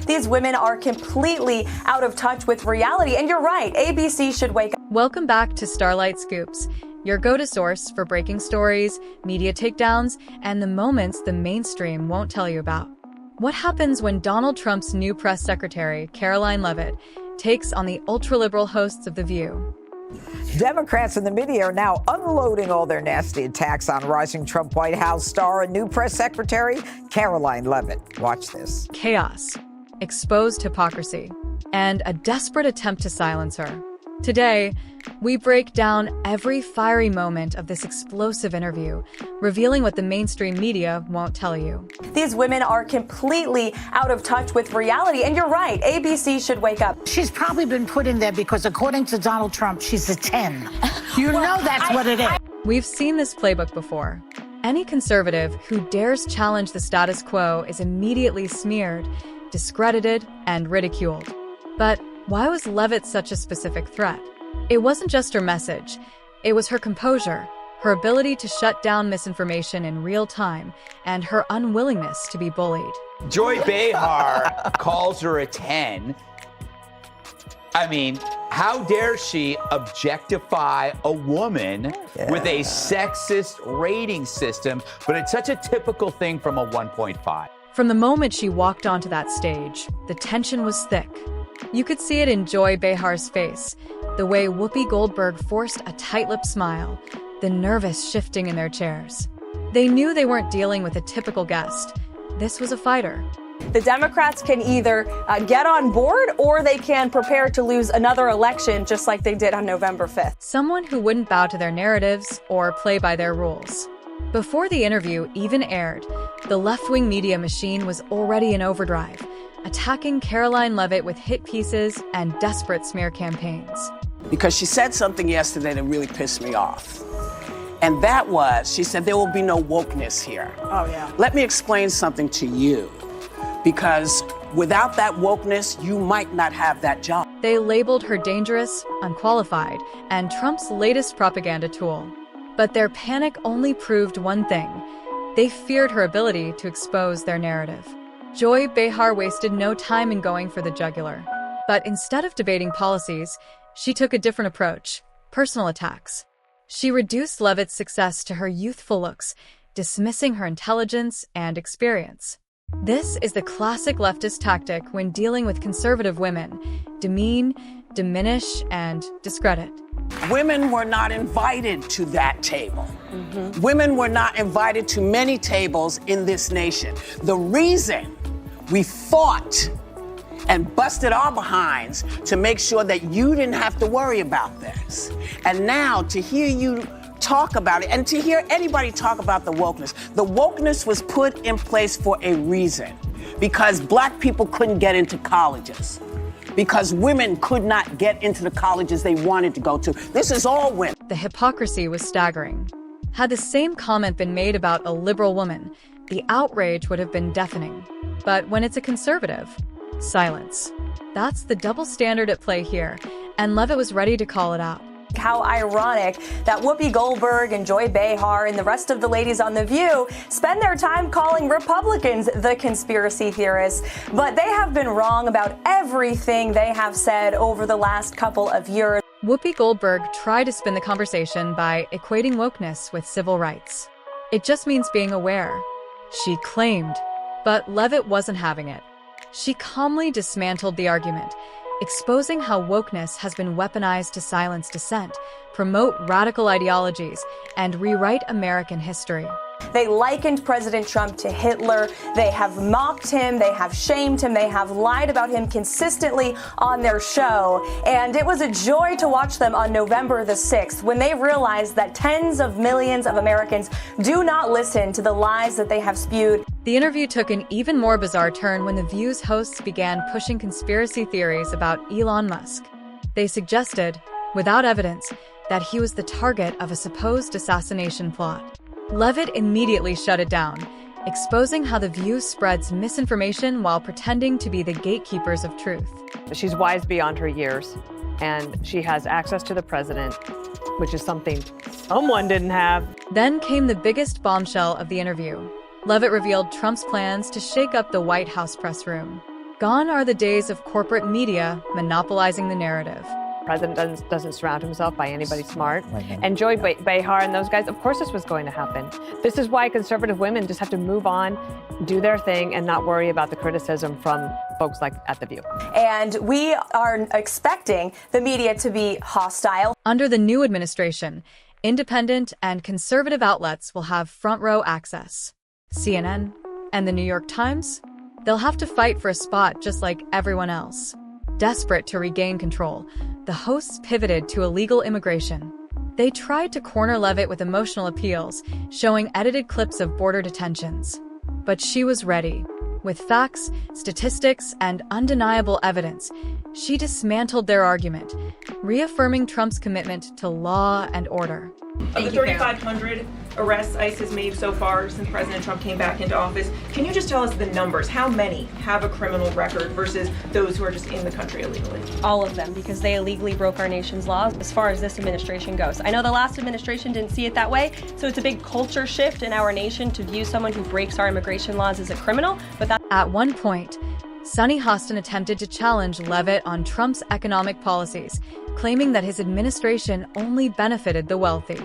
These women are completely out of touch with reality. And you're right, ABC should wake up. Welcome back to Starlight Scoops, your go-to source for breaking stories, media takedowns, and the moments the mainstream won't tell you about. What happens when Donald Trump's new press secretary, Karoline Leavitt, takes on the ultra-liberal hosts of The View? Democrats in the media are now unloading all their nasty attacks on rising Trump White House star and new press secretary, Karoline Leavitt. Watch this. Chaos, exposed hypocrisy, and a desperate attempt to silence her. Today, we break down every fiery moment of this explosive interview, revealing what the mainstream media won't tell you. These women are completely out of touch with reality. And you're right, ABC should wake up. She's probably been put in there because, according to Donald Trump, she's a 10. You know that's what it is. We've seen this playbook before. Any conservative who dares challenge the status quo is immediately smeared, discredited, and ridiculed. But why was Leavitt such a specific threat? It wasn't just her message. It was her composure, her ability to shut down misinformation in real time, and her unwillingness to be bullied. Joy Behar calls her a 10. I mean, how dare she objectify a woman with a sexist rating system, but it's such a typical thing from a 1.5. From the moment she walked onto that stage, the tension was thick. You could see it in Joy Behar's face, the way Whoopi Goldberg forced a tight-lipped smile, the nervous shifting in their chairs. They knew they weren't dealing with a typical guest. This was a fighter. The Democrats can either get on board or they can prepare to lose another election just like they did on November 5th. Someone who wouldn't bow to their narratives or play by their rules. Before the interview even aired, the left-wing media machine was already in overdrive, attacking Karoline Leavitt with hit pieces and desperate smear campaigns. Because she said something yesterday that really pissed me off. And that was, she said, there will be no wokeness here. Oh, yeah. Let me explain something to you. Because without that wokeness, you might not have that job. They labeled her dangerous, unqualified, and Trump's latest propaganda tool. But their panic only proved one thing. They feared her ability to expose their narrative. Joy Behar wasted no time in going for the jugular. But instead of debating policies, she took a different approach: personal attacks. She reduced Leavitt's success to her youthful looks, dismissing her intelligence and experience. This is the classic leftist tactic when dealing with conservative women: demean, diminish, and discredit. Women were not invited to that table. Women were not invited to many tables in this nation. The reason we fought and busted our behinds to make sure that you didn't have to worry about this. And now to hear you talk about it and to hear anybody talk about the wokeness was put in place for a reason. Because black people couldn't get into colleges. Because women could not get into the colleges they wanted to go to. This is all women. The hypocrisy was staggering. Had the same comment been made about a liberal woman, the outrage would have been deafening. But when it's a conservative, silence. That's the double standard at play here, and Leavitt was ready to call it out. How ironic that Whoopi Goldberg and Joy Behar and the rest of the ladies on The View spend their time calling Republicans the conspiracy theorists, but they have been wrong about everything they have said over the last couple of years. Whoopi Goldberg tried to spin the conversation by equating wokeness with civil rights. It just means being aware, she claimed, but Leavitt wasn't having it. She calmly dismantled the argument, exposing how wokeness has been weaponized to silence dissent, promote radical ideologies, and rewrite American history. They likened President Trump to Hitler. They have mocked him. They have shamed him. They have lied about him consistently on their show. And it was a joy to watch them on November the 6th when they realized that tens of millions of Americans do not listen to the lies that they have spewed. The interview took an even more bizarre turn when The View's hosts began pushing conspiracy theories about Elon Musk. They suggested, without evidence, that he was the target of a supposed assassination plot. Leavitt immediately shut it down, exposing how The View spreads misinformation while pretending to be the gatekeepers of truth. She's wise beyond her years, and she has access to the president, which is something someone didn't have. Then came the biggest bombshell of the interview. Leavitt revealed Trump's plans to shake up the White House press room. Gone are the days of corporate media monopolizing the narrative. President doesn't surround himself by anybody smart. And Joy Behar and those guys, of course this was going to happen. This is why conservative women just have to move on, do their thing, and not worry about the criticism from folks like at The View. And we are expecting the media to be hostile. Under the new administration, independent and conservative outlets will have front row access. CNN and the New York Times, they'll have to fight for a spot just like everyone else. Desperate to regain control, the hosts pivoted to illegal immigration. They tried to corner Leavitt with emotional appeals, showing edited clips of border detentions. But she was ready. With facts, statistics, and undeniable evidence, she dismantled their argument, reaffirming Trump's commitment to law and order. Of the 3,500 arrests ICE has made so far since President Trump came back into office, can you just tell us the numbers? How many have a criminal record versus those who are just in the country illegally? All of them, because they illegally broke our nation's laws as far as this administration goes. I know the last administration didn't see it that way, so it's a big culture shift in our nation to view someone who breaks our immigration laws as a criminal. But at one point, Sunny Hostin attempted to challenge Leavitt on Trump's economic policies, claiming that his administration only benefited the wealthy.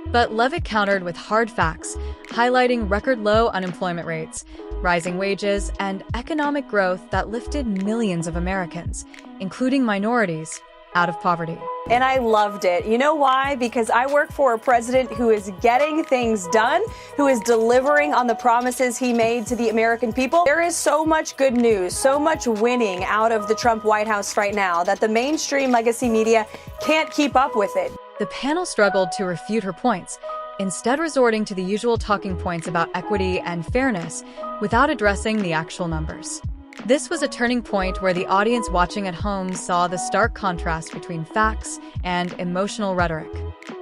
But Leavitt countered with hard facts, highlighting record low unemployment rates, rising wages, and economic growth that lifted millions of Americans, including minorities, out of poverty. And I loved it. You know why? Because I work for a president who is getting things done, who is delivering on the promises he made to the American people. There is so much good news, so much winning out of the Trump White House right now that the mainstream legacy media can't keep up with it. The panel struggled to refute her points, instead resorting to the usual talking points about equity and fairness without addressing the actual numbers. This was a turning point where the audience watching at home saw the stark contrast between facts and emotional rhetoric.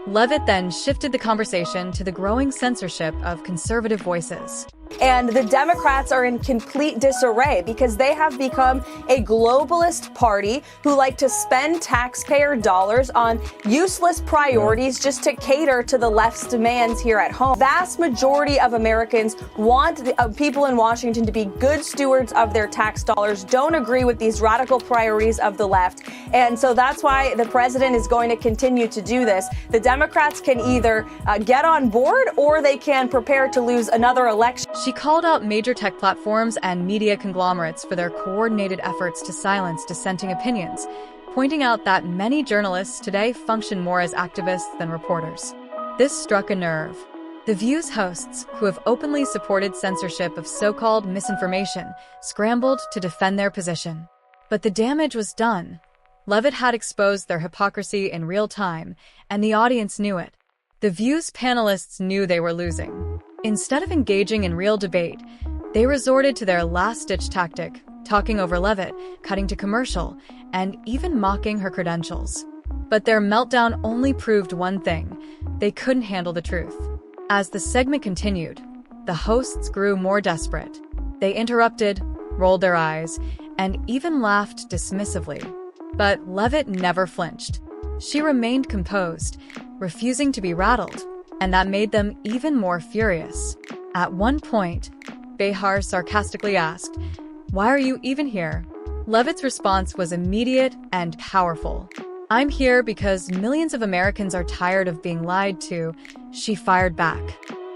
Leavitt then shifted the conversation to the growing censorship of conservative voices. And the Democrats are in complete disarray because they have become a globalist party who like to spend taxpayer dollars on useless priorities just to cater to the left's demands here at home. Vast majority of Americans want people in Washington to be good stewards of their tax dollars, don't agree with these radical priorities of the left. And so that's why the president is going to continue to do this. The Democrats can either get on board or they can prepare to lose another election. She called out major tech platforms and media conglomerates for their coordinated efforts to silence dissenting opinions, pointing out that many journalists today function more as activists than reporters. This struck a nerve. The View's hosts, who have openly supported censorship of so-called misinformation, scrambled to defend their position. But the damage was done. Leavitt had exposed their hypocrisy in real time, and the audience knew it. The View's panelists knew they were losing. Instead of engaging in real debate, they resorted to their last-ditch tactic, talking over Leavitt, cutting to commercial, and even mocking her credentials. But their meltdown only proved one thing: they couldn't handle the truth. As the segment continued, the hosts grew more desperate. They interrupted, rolled their eyes, and even laughed dismissively. But Leavitt never flinched. She remained composed, refusing to be rattled, and that made them even more furious. At one point, Behar sarcastically asked, "Why are you even here?" Leavitt's response was immediate and powerful. "I'm here because millions of Americans are tired of being lied to," she fired back.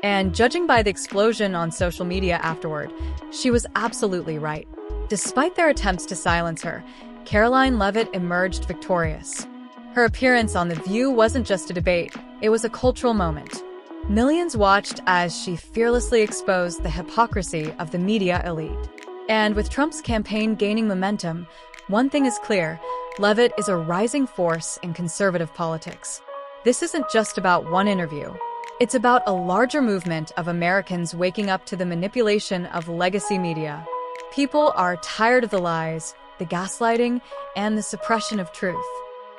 And judging by the explosion on social media afterward, she was absolutely right. Despite their attempts to silence her, Karoline Leavitt emerged victorious. Her appearance on The View wasn't just a debate, it was a cultural moment. Millions watched as she fearlessly exposed the hypocrisy of the media elite. And with Trump's campaign gaining momentum, one thing is clear: Leavitt is a rising force in conservative politics. This isn't just about one interview. It's about a larger movement of Americans waking up to the manipulation of legacy media. People are tired of the lies, the gaslighting, and the suppression of truth.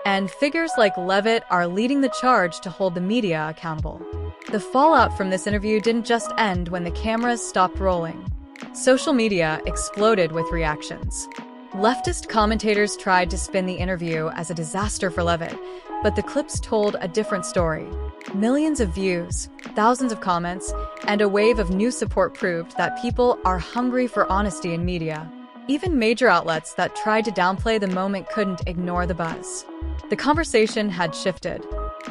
And figures like Leavitt are leading the charge to hold the media accountable. The fallout from this interview didn't just end when the cameras stopped rolling. Social media exploded with reactions. Leftist commentators tried to spin the interview as a disaster for Leavitt, but the clips told a different story. Millions of views, thousands of comments, and a wave of new support proved that people are hungry for honesty in media. Even major outlets that tried to downplay the moment couldn't ignore the buzz. The conversation had shifted.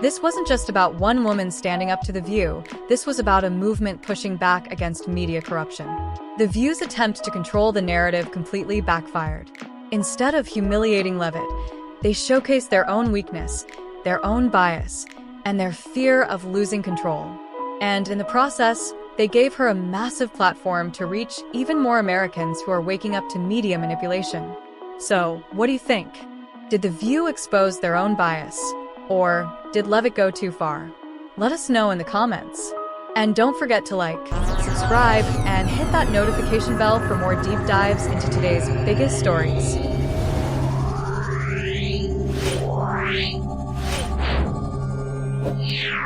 This wasn't just about one woman standing up to The View. This was about a movement pushing back against media corruption. The View's attempt to control the narrative completely backfired. Instead of humiliating Leavitt, they showcased their own weakness, their own bias, and their fear of losing control. And in the process, they gave her a massive platform to reach even more Americans who are waking up to media manipulation. So, what do you think? Did The View expose their own bias? Or did Leavitt go too far? Let us know in the comments. And don't forget to like, subscribe, and hit that notification bell for more deep dives into today's biggest stories. Yeah.